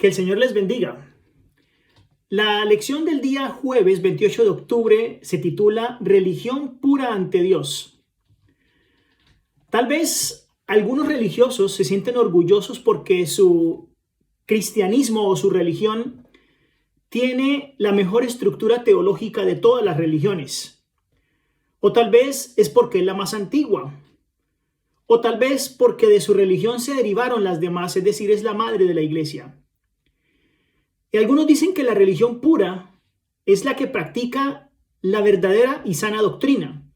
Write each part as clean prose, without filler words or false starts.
Que el Señor les bendiga. La lección del día jueves 28 de octubre se titula Religión pura ante Dios. Tal vez algunos religiosos se sienten orgullosos porque su cristianismo o su religión tiene la mejor estructura teológica de todas las religiones. O tal vez es porque es la más antigua. O tal vez porque de su religión se derivaron las demás, es decir, es la madre de la iglesia. Y algunos dicen que la religión pura es la que practica la verdadera y sana doctrina.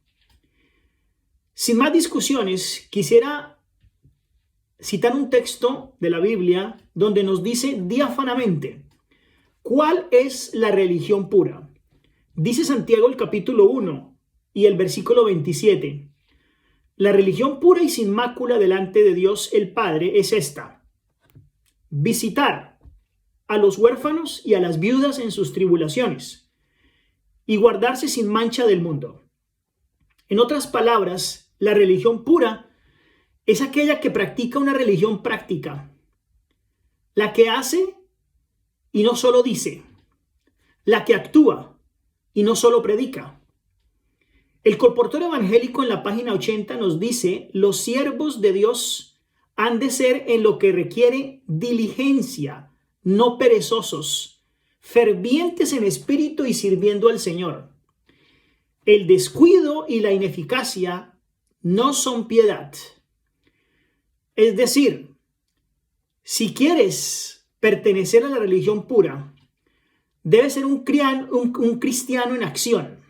Sin más discusiones, quisiera citar un texto de la Biblia donde nos dice diáfanamente cuál es la religión pura. Dice Santiago el capítulo 1 y el versículo 27. La religión pura y sin mácula delante de Dios el Padre es esta: visitar a los huérfanos y a las viudas en sus tribulaciones, y guardarse sin mancha del mundo. En otras palabras, la religión pura es aquella que practica una religión práctica, la que hace y no solo dice, la que actúa y no solo predica. El colportor evangélico en la página 80 nos dice: los siervos de Dios han de ser en lo que requiere diligencia, no perezosos, fervientes en espíritu y sirviendo al Señor. El descuido y la ineficacia no son piedad. Es decir, si quieres pertenecer a la religión pura, debes ser un cristiano en acción.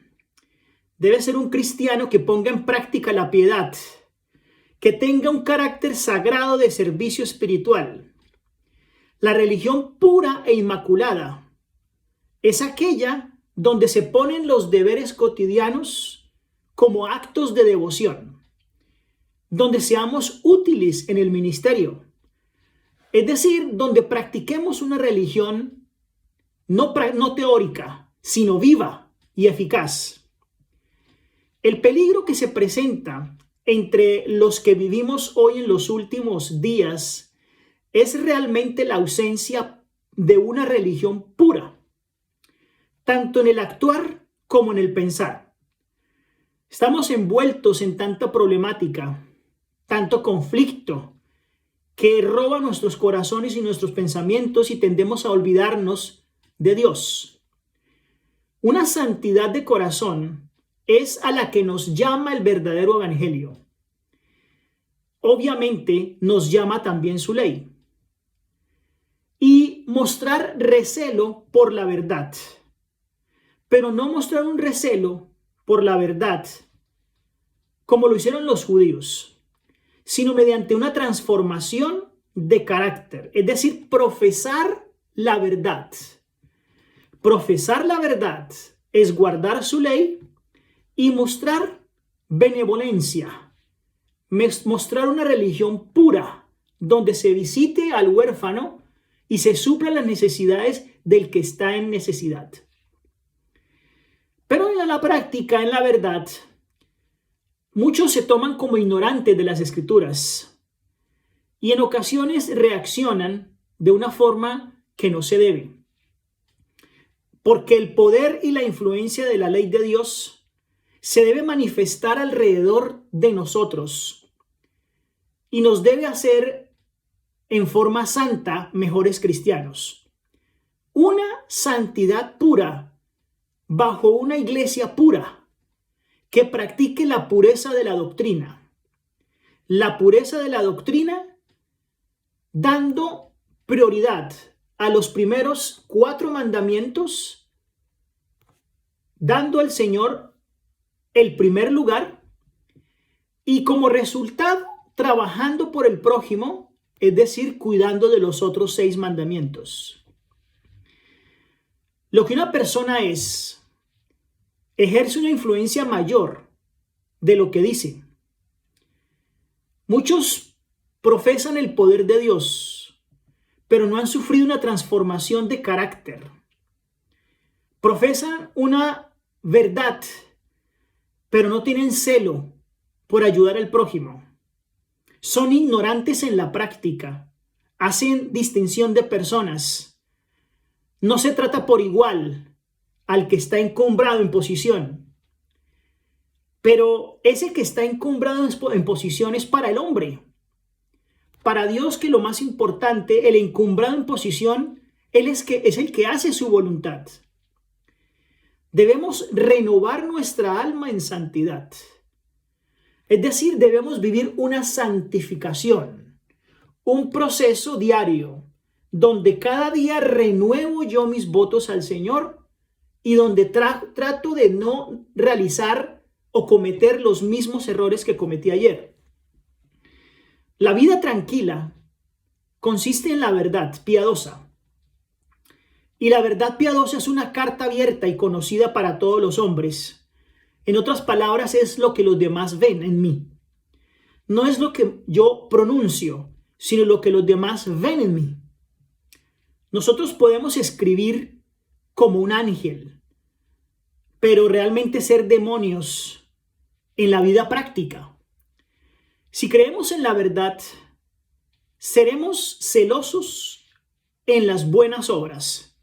Debes ser un cristiano que ponga en práctica la piedad, que tenga un carácter sagrado de servicio espiritual. La religión pura e inmaculada es aquella donde se ponen los deberes cotidianos como actos de devoción, donde seamos útiles en el ministerio, es decir, donde practiquemos una religión no teórica, sino viva y eficaz. El peligro que se presenta entre los que vivimos hoy en los últimos días es realmente la ausencia de una religión pura, tanto en el actuar como en el pensar. Estamos envueltos en tanta problemática, tanto conflicto, que roba nuestros corazones y nuestros pensamientos y tendemos a olvidarnos de Dios. Una santidad de corazón es a la que nos llama el verdadero evangelio. Obviamente nos llama también su ley. Y mostrar recelo por la verdad, pero no mostrar un recelo por la verdad como lo hicieron los judíos, sino mediante una transformación de carácter, es decir, profesar la verdad. Profesar la verdad es guardar su ley y mostrar benevolencia, mostrar una religión pura donde se visite al huérfano y se suplan las necesidades del que está en necesidad. Pero en la práctica, en la verdad, muchos se toman como ignorantes de las Escrituras y en ocasiones reaccionan de una forma que no se debe. Porque el poder y la influencia de la ley de Dios se debe manifestar alrededor de nosotros y nos debe hacer en forma santa mejores cristianos. Una santidad pura bajo una iglesia pura que practique la pureza de la doctrina. La pureza de la doctrina dando prioridad a los primeros 4 mandamientos, dando al Señor el primer lugar y como resultado trabajando por el prójimo, es decir, cuidando de los otros 6 mandamientos. Lo que una persona ejerce una influencia mayor de lo que dice. Muchos profesan el poder de Dios, pero no han sufrido una transformación de carácter. Profesan una verdad, pero no tienen celo por ayudar al prójimo. Son ignorantes en la práctica, hacen distinción de personas. No se trata por igual al que está encumbrado en posición. Pero ese que está encumbrado en posición es para el hombre. Para Dios, que lo más importante, el encumbrado en posición, Él es el que hace su voluntad. Debemos renovar nuestra alma en santidad. Es decir, debemos vivir una santificación, un proceso diario, donde cada día renuevo yo mis votos al Señor y donde trato de no realizar o cometer los mismos errores que cometí ayer. La vida tranquila consiste en la verdad piadosa. Y la verdad piadosa es una carta abierta y conocida para todos los hombres. En otras palabras, es lo que los demás ven en mí. No es lo que yo pronuncio, sino lo que los demás ven en mí. Nosotros podemos escribir como un ángel, pero realmente ser demonios en la vida práctica. Si creemos en la verdad, seremos celosos en las buenas obras.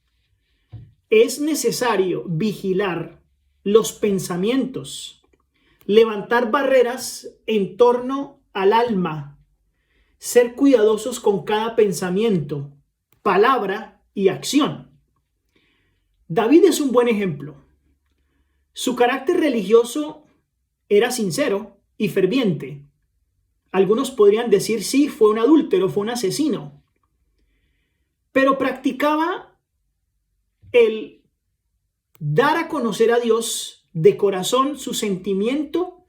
Es necesario vigilar los pensamientos, levantar barreras en torno al alma, ser cuidadosos con cada pensamiento, palabra y acción. David es un buen ejemplo. Su carácter religioso era sincero y ferviente. Algunos podrían decir, sí, fue un adúltero, fue un asesino. Pero practicaba el dar a conocer a Dios de corazón su sentimiento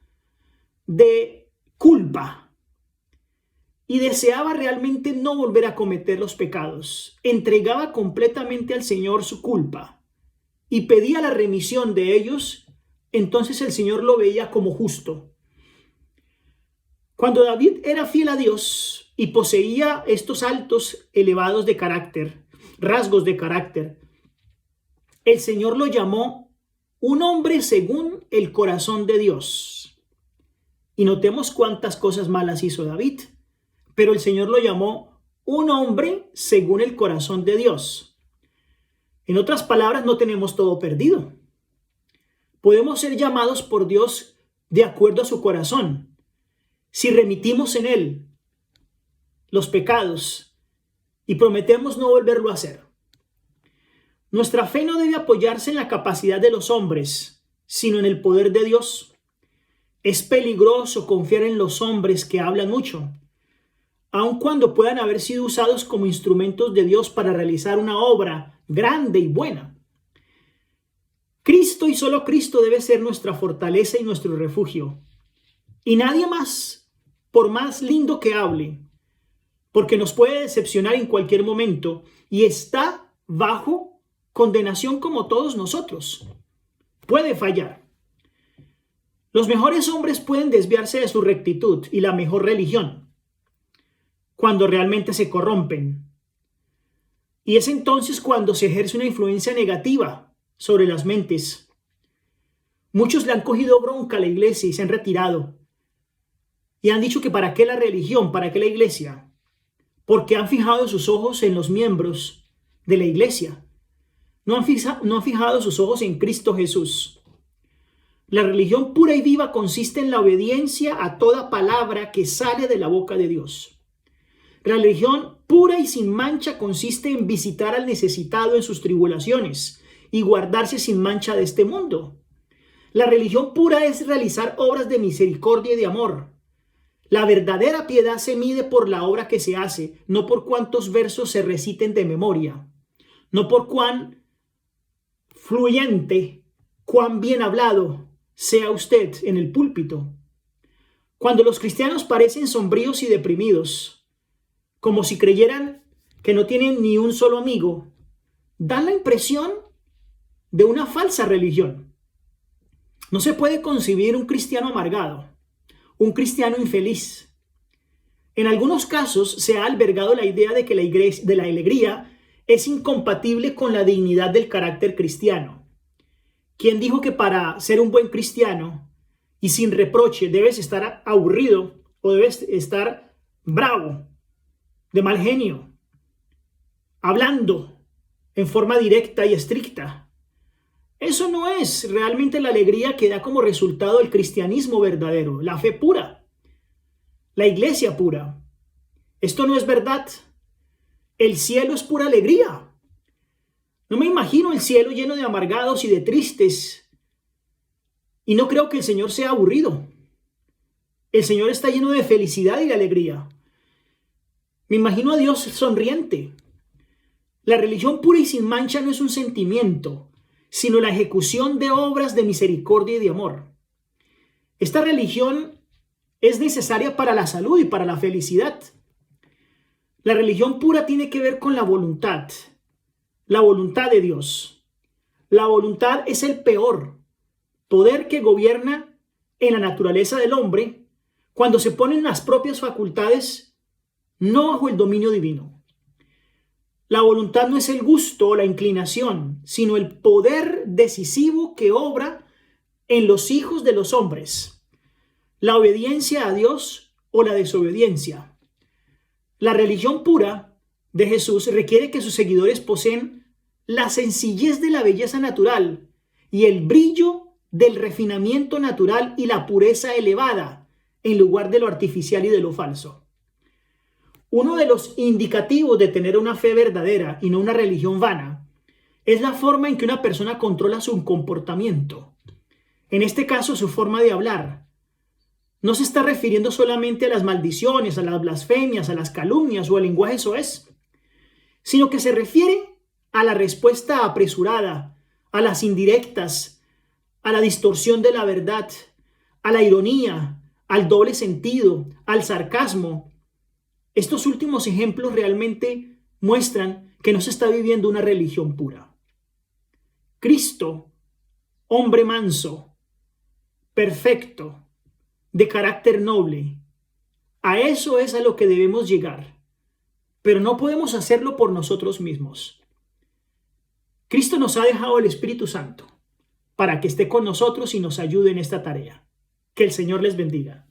de culpa y deseaba realmente no volver a cometer los pecados. Entregaba completamente al Señor su culpa y pedía la remisión de ellos. Entonces el Señor lo veía como justo. Cuando David era fiel a Dios y poseía estos altos elevados de carácter, rasgos de carácter, el Señor lo llamó un hombre según el corazón de Dios. Y notemos cuántas cosas malas hizo David, pero el Señor lo llamó un hombre según el corazón de Dios. En otras palabras, no tenemos todo perdido. Podemos ser llamados por Dios de acuerdo a su corazón. Si remitimos en Él los pecados y prometemos no volverlo a hacer. Nuestra fe no debe apoyarse en la capacidad de los hombres, sino en el poder de Dios. Es peligroso confiar en los hombres que hablan mucho, aun cuando puedan haber sido usados como instrumentos de Dios para realizar una obra grande y buena. Cristo y solo Cristo debe ser nuestra fortaleza y nuestro refugio. Y nadie más, por más lindo que hable, porque nos puede decepcionar en cualquier momento y está bajo condenación como todos nosotros. Puede fallar. Los mejores hombres pueden desviarse de su rectitud y la mejor religión cuando realmente se corrompen. Y es entonces cuando se ejerce una influencia negativa sobre las mentes. Muchos le han cogido bronca a la iglesia y se han retirado. Y han dicho que para qué la religión, para qué la iglesia. Porque han fijado sus ojos en los miembros de la iglesia. No han fijado sus ojos en Cristo Jesús. La religión pura y viva consiste en la obediencia a toda palabra que sale de la boca de Dios. La religión pura y sin mancha consiste en visitar al necesitado en sus tribulaciones y guardarse sin mancha de este mundo. La religión pura es realizar obras de misericordia y de amor. La verdadera piedad se mide por la obra que se hace, no por cuántos versos se reciten de memoria, no por cuán fluyente, cuán bien hablado sea usted en el púlpito. Cuando los cristianos parecen sombríos y deprimidos, como si creyeran que no tienen ni un solo amigo, dan la impresión de una falsa religión. No se puede concebir un cristiano amargado, un cristiano infeliz. En algunos casos se ha albergado la idea de que la alegría es incompatible con la dignidad del carácter cristiano. ¿Quién dijo que para ser un buen cristiano y sin reproche debes estar aburrido o debes estar bravo, de mal genio, hablando en forma directa y estricta. Eso no es realmente la alegría que da como resultado el cristianismo verdadero, la fe pura, la iglesia pura. Esto no es verdad. El cielo es pura alegría. No me imagino el cielo lleno de amargados y de tristes. Y no creo que el Señor sea aburrido. El Señor está lleno de felicidad y de alegría. Me imagino a Dios sonriente. La religión pura y sin mancha no es un sentimiento, sino la ejecución de obras de misericordia y de amor. Esta religión es necesaria para la salud y para la felicidad. La religión pura tiene que ver con la voluntad de Dios. La voluntad es el peor poder que gobierna en la naturaleza del hombre cuando se ponen las propias facultades no bajo el dominio divino. La voluntad no es el gusto o la inclinación, sino el poder decisivo que obra en los hijos de los hombres. La obediencia a Dios o la desobediencia. La religión pura de Jesús requiere que sus seguidores poseen la sencillez de la belleza natural y el brillo del refinamiento natural y la pureza elevada en lugar de lo artificial y de lo falso. Uno de los indicativos de tener una fe verdadera y no una religión vana es la forma en que una persona controla su comportamiento. En este caso, su forma de hablar. No se está refiriendo solamente a las maldiciones, a las blasfemias, a las calumnias o al lenguaje soez, sino que se refiere a la respuesta apresurada, a las indirectas, a la distorsión de la verdad, a la ironía, al doble sentido, al sarcasmo. Estos últimos ejemplos realmente muestran que no se está viviendo una religión pura. Cristo, hombre manso, perfecto, de carácter noble, a eso es a lo que debemos llegar, pero no podemos hacerlo por nosotros mismos. Cristo nos ha dejado el Espíritu Santo para que esté con nosotros y nos ayude en esta tarea. Que el Señor les bendiga.